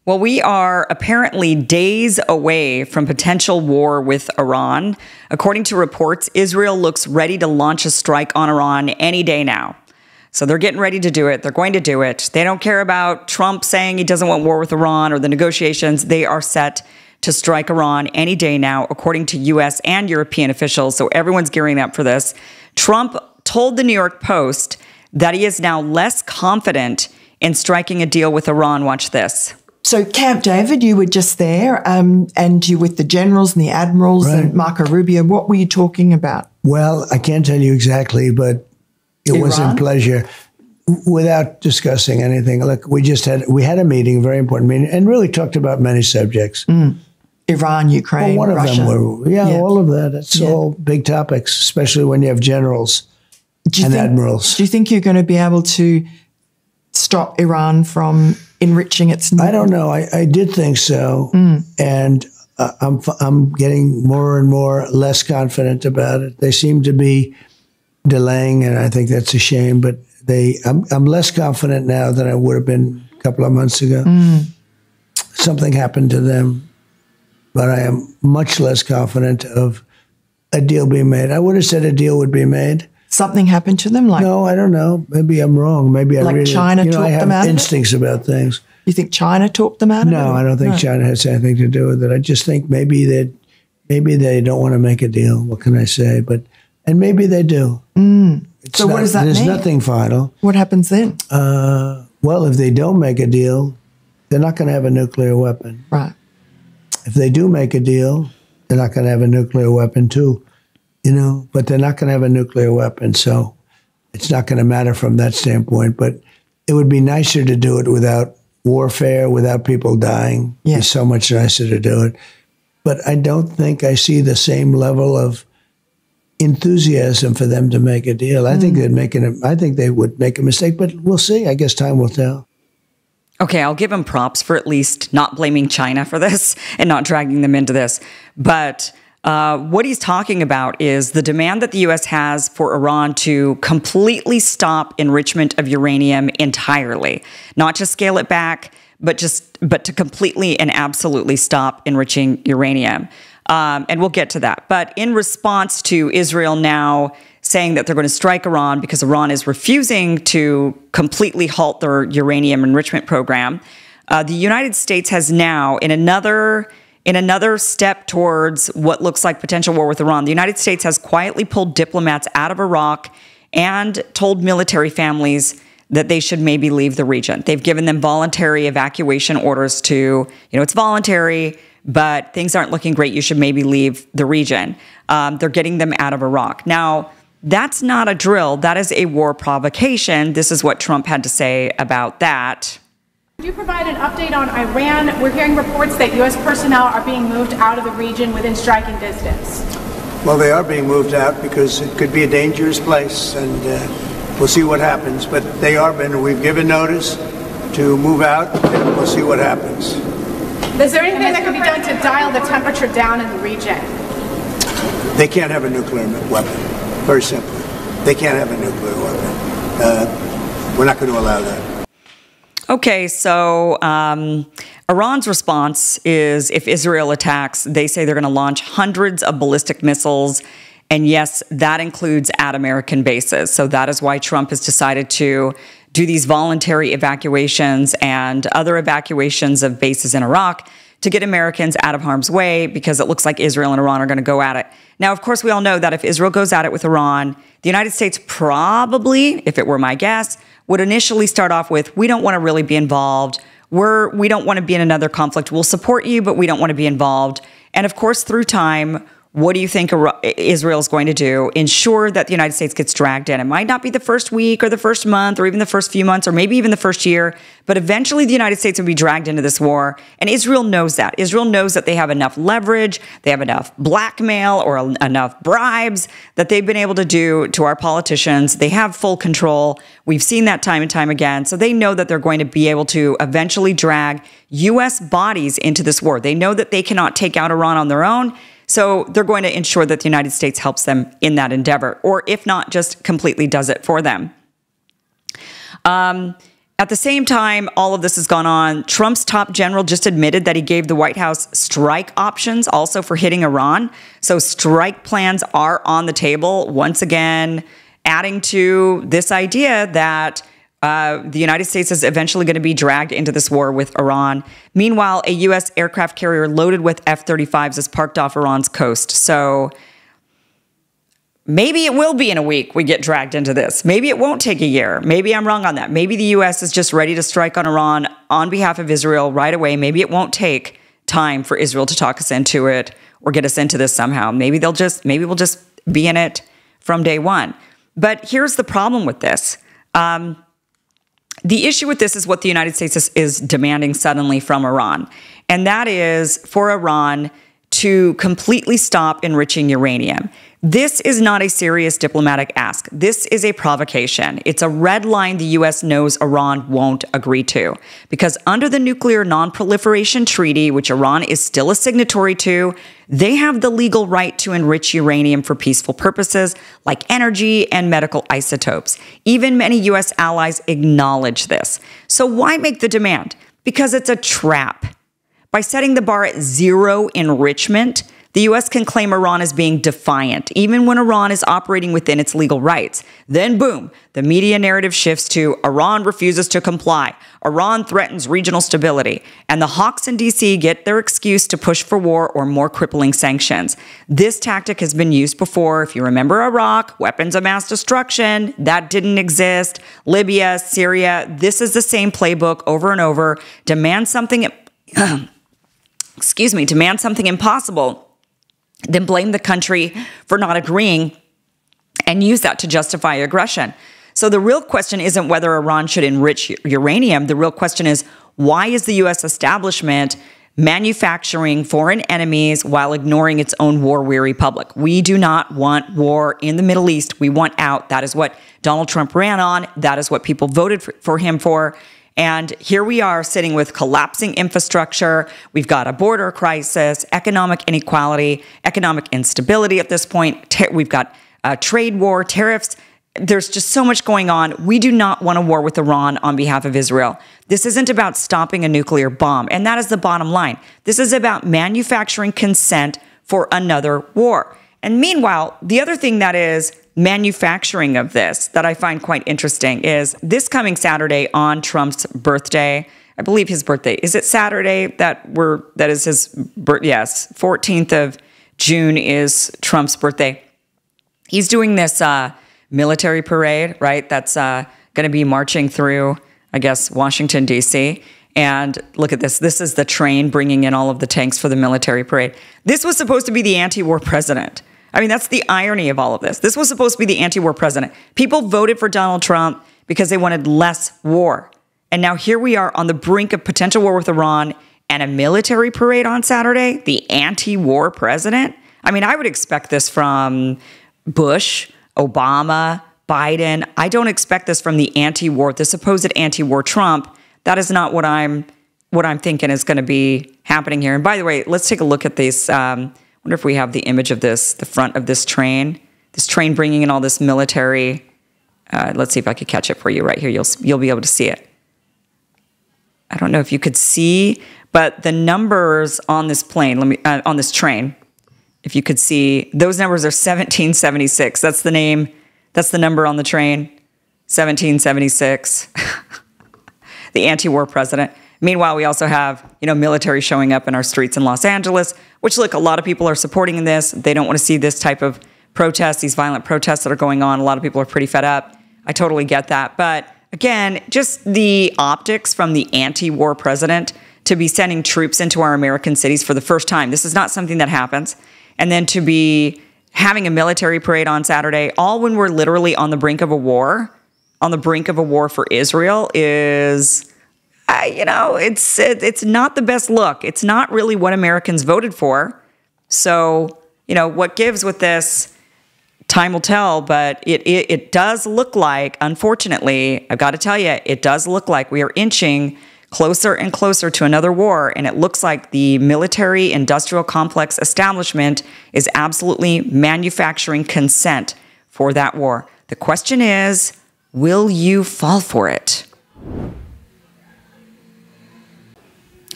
Well, we are apparently days away from potential war with Iran. According to reports, Israel looks ready to launch a strike on Iran any day now. So they're getting ready to do it. They're going to do it. They don't care about Trump saying he doesn't want war with Iran or the negotiations. They are set to strike Iran any day now, according to U.S. and European officials. So everyone's gearing up for this. Trump told the New York Post that he is now less confident in striking a deal with Iran. Watch this. So Camp David, you were just there, and you were with the generals and the admirals and Marco Rubio. What were you talking about? Well, I can't tell you exactly, but it was in pleasure. Without discussing anything, look, we had a meeting, a very important meeting, and really talked about many subjects. Iran, Ukraine, one of Russia. them were, all of that. It's all big topics, especially when you have generals and admirals. Do you think you're going to be able to stop Iran from enriching its nuclear? I don't know. I did think so, and I'm getting more and more less confident about it. They seem to be delaying, and I think that's a shame. But I'm less confident now than I would have been a couple of months ago. Something happened to them, but I am much less confident of a deal being made. I would have said a deal would be made. Something happened to them? No, I don't know. Maybe I'm wrong. Maybe like China talked them out of it? I have instincts about things. You think China talked them out of it? No, I don't think China has anything to do with it. I just think maybe they don't want to make a deal. What can I say? And maybe they do. So what does that mean? There's nothing final. What happens then? Well, if they don't make a deal, they're not going to have a nuclear weapon. Right. If they do make a deal, they're not going to have a nuclear weapon too. But they're not going to have a nuclear weapon, so it's not going to matter from that standpoint. But it would be nicer to do it without warfare, without people dying. Yeah. It's so much nicer to do it. But I don't think I see the same level of enthusiasm for them to make a deal. I think they would make a mistake, but we'll see. I guess time will tell. Okay, I'll give him props for at least not blaming China for this and not dragging them into this. But what he's talking about is the demand that the U.S. has for Iran to completely stop enrichment of uranium entirely, not just scale it back, but to completely and absolutely stop enriching uranium. And we'll get to that. But in response to Israel now saying that they're going to strike Iran because Iran is refusing to completely halt their uranium enrichment program, the United States has now, in another step towards what looks like potential war with Iran, the United States has quietly pulled diplomats out of Iraq and told military families that they should maybe leave the region. They've given them voluntary evacuation orders to, it's voluntary, but things aren't looking great. You should maybe leave the region. They're getting them out of Iraq. Now, that's not a drill. That is a war provocation. This is what Trump had to say about that. Could you provide an update on Iran? We're hearing reports that U.S. personnel are being moved out of the region within striking distance. Well, they are being moved out because it could be a dangerous place, and we'll see what happens. But we've given notice to move out, and we'll see what happens. Is there anything that can be done to dial the temperature down in the region? They can't have a nuclear weapon, very simply. They can't have a nuclear weapon. We're not going to allow that. Okay, so Iran's response is if Israel attacks, they say they're going to launch hundreds of ballistic missiles. And yes, that includes at American bases. So that is why Trump has decided to do these voluntary evacuations and other evacuations of bases in Iraq to get Americans out of harm's way, because it looks like Israel and Iran are going to go at it. Now, of course, we all know that if Israel goes at it with Iran, the United States probably, if it were my guess, would initially start off with, we don't want to really be involved. We don't want to be in another conflict. We'll support you, but we don't want to be involved. And of course, through time, what do you think Israel is going to do? Ensure that the United States gets dragged in. It might not be the first week or the first month or even the first few months or maybe even the first year, but eventually the United States will be dragged into this war. And Israel knows that. Israel knows that they have enough leverage, they have enough blackmail or enough bribes that they've been able to do to our politicians. They have full control. We've seen that time and time again. So they know that they're going to be able to eventually drag U.S. bodies into this war. They know that they cannot take out Iran on their own. So they're going to ensure that the United States helps them in that endeavor, or if not, just completely does it for them. At the same time, all of this has gone on. Trump's top general just admitted that he gave the White House strike options also for hitting Iran. So strike plans are on the table once again, adding to this idea that the United States is eventually going to be dragged into this war with Iran. Meanwhile, a U.S. aircraft carrier loaded with F-35s is parked off Iran's coast. So maybe it will be in a week we get dragged into this. Maybe it won't take a year. Maybe I'm wrong on that. Maybe the U.S. is just ready to strike on Iran on behalf of Israel right away. Maybe it won't take time for Israel to talk us into it or get us into this somehow. Maybe we'll just be in it from day one. But here's the problem with this. The issue with this is what the United States is demanding suddenly from Iran. And that is for Iran to completely stop enriching uranium. This is not a serious diplomatic ask. This is a provocation. It's a red line the U.S. knows Iran won't agree to. Because under the Nuclear Non-Proliferation Treaty, which Iran is still a signatory to, they have the legal right to enrich uranium for peaceful purposes like energy and medical isotopes. Even many U.S. allies acknowledge this. So why make the demand? Because it's a trap. By setting the bar at zero enrichment, the U.S. can claim Iran as being defiant, even when Iran is operating within its legal rights. Then, boom, the media narrative shifts to Iran refuses to comply. Iran threatens regional stability. And the hawks in D.C. get their excuse to push for war or more crippling sanctions. This tactic has been used before. If you remember Iraq, weapons of mass destruction, that didn't exist. Libya, Syria, this is the same playbook over and over. Demand something impossible, then blame the country for not agreeing and use that to justify aggression. So the real question isn't whether Iran should enrich uranium. The real question is, why is the U.S. establishment manufacturing foreign enemies while ignoring its own war-weary public? We do not want war in the Middle East. We want out. That is what Donald Trump ran on. That is what people voted for him for. And here we are sitting with collapsing infrastructure. We've got a border crisis, economic inequality, economic instability at this point. We've got a trade war, tariffs. There's just so much going on. We do not want a war with Iran on behalf of Israel. This isn't about stopping a nuclear bomb. And that is the bottom line. This is about manufacturing consent for another war. And meanwhile, the other thing that is manufacturing of this that I find quite interesting is this coming Saturday on Trump's birthday. I believe his birthday. Is it Saturday that is his birthday? Yes, 14th of June is Trump's birthday. He's doing this military parade, right? That's going to be marching through, I guess, Washington, D.C. And look at this. This is the train bringing in all of the tanks for the military parade. This was supposed to be the anti-war president. I mean, that's the irony of all of this. This was supposed to be the anti-war president. People voted for Donald Trump because they wanted less war. And now here we are on the brink of potential war with Iran and a military parade on Saturday, the anti-war president. I mean, I would expect this from Bush, Obama, Biden. I don't expect this from the anti-war, the supposed anti-war Trump. That is not what I'm thinking is going to be happening here. And by the way, let's take a look at these. I wonder if we have the image of this, the front of this train bringing in all this military. Let's see if I could catch it for you right here. You'll be able to see it. I don't know if you could see, but the numbers on this plane, on this train, if you could see, those numbers are 1776. That's the name. That's the number on the train. 1776. The anti-war president. Meanwhile, we also have, military showing up in our streets in Los Angeles, which, look, a lot of people are supporting this. They don't want to see this type of protest, these violent protests that are going on. A lot of people are pretty fed up. I totally get that. But again, just the optics from the anti-war president to be sending troops into our American cities for the first time. This is not something that happens. And then to be having a military parade on Saturday, all when we're literally on the brink of a war for Israel is... it's not the best look. It's not really what Americans voted for. So, what gives with this, time will tell, but it does look like, unfortunately, I've got to tell you, it does look like we are inching closer and closer to another war. And it looks like the military industrial complex establishment is absolutely manufacturing consent for that war. The question is, will you fall for it?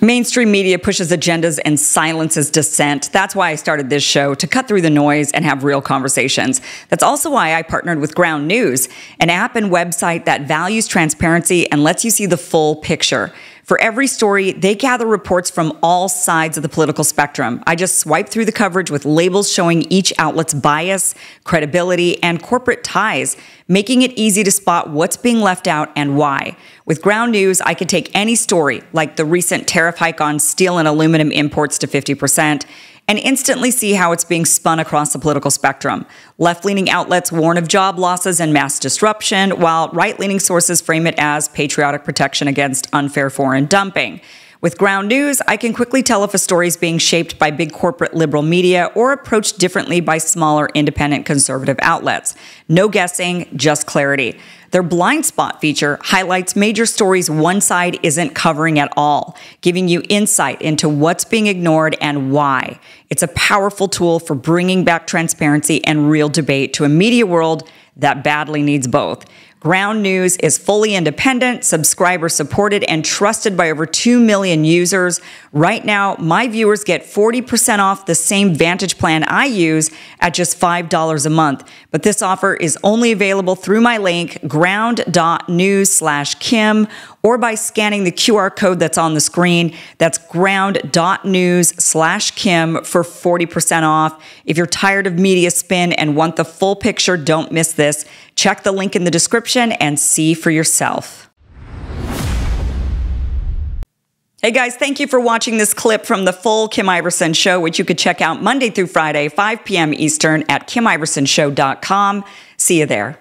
Mainstream media pushes agendas and silences dissent. That's why I started this show, to cut through the noise and have real conversations. That's also why I partnered with Ground News, an app and website that values transparency and lets you see the full picture. For every story, they gather reports from all sides of the political spectrum. I just swipe through the coverage with labels showing each outlet's bias, credibility, and corporate ties, making it easy to spot what's being left out and why. With Ground News, I could take any story, like the recent tariff hike on steel and aluminum imports to 50%, and instantly see how it's being spun across the political spectrum. Left-leaning outlets warn of job losses and mass disruption, while right-leaning sources frame it as patriotic protection against unfair foreign dumping. With Ground News, I can quickly tell if a story is being shaped by big corporate liberal media or approached differently by smaller independent conservative outlets. No guessing, just clarity. Their blind spot feature highlights major stories one side isn't covering at all, giving you insight into what's being ignored and why. It's a powerful tool for bringing back transparency and real debate to a media world that badly needs both. Ground News is fully independent, subscriber supported, and trusted by over 2 million users. Right now, my viewers get 40% off the same Vantage plan I use at just $5 a month. But this offer is only available through my link, ground.news/Kim, or by scanning the QR code that's on the screen. That's ground.news/Kim for 40% off. If you're tired of media spin and want the full picture, don't miss this. Check the link in the description and see for yourself. Hey guys, thank you for watching this clip from the full Kim Iversen Show, which you could check out Monday through Friday, 5 p.m. Eastern at KimIversonShow.com. See you there.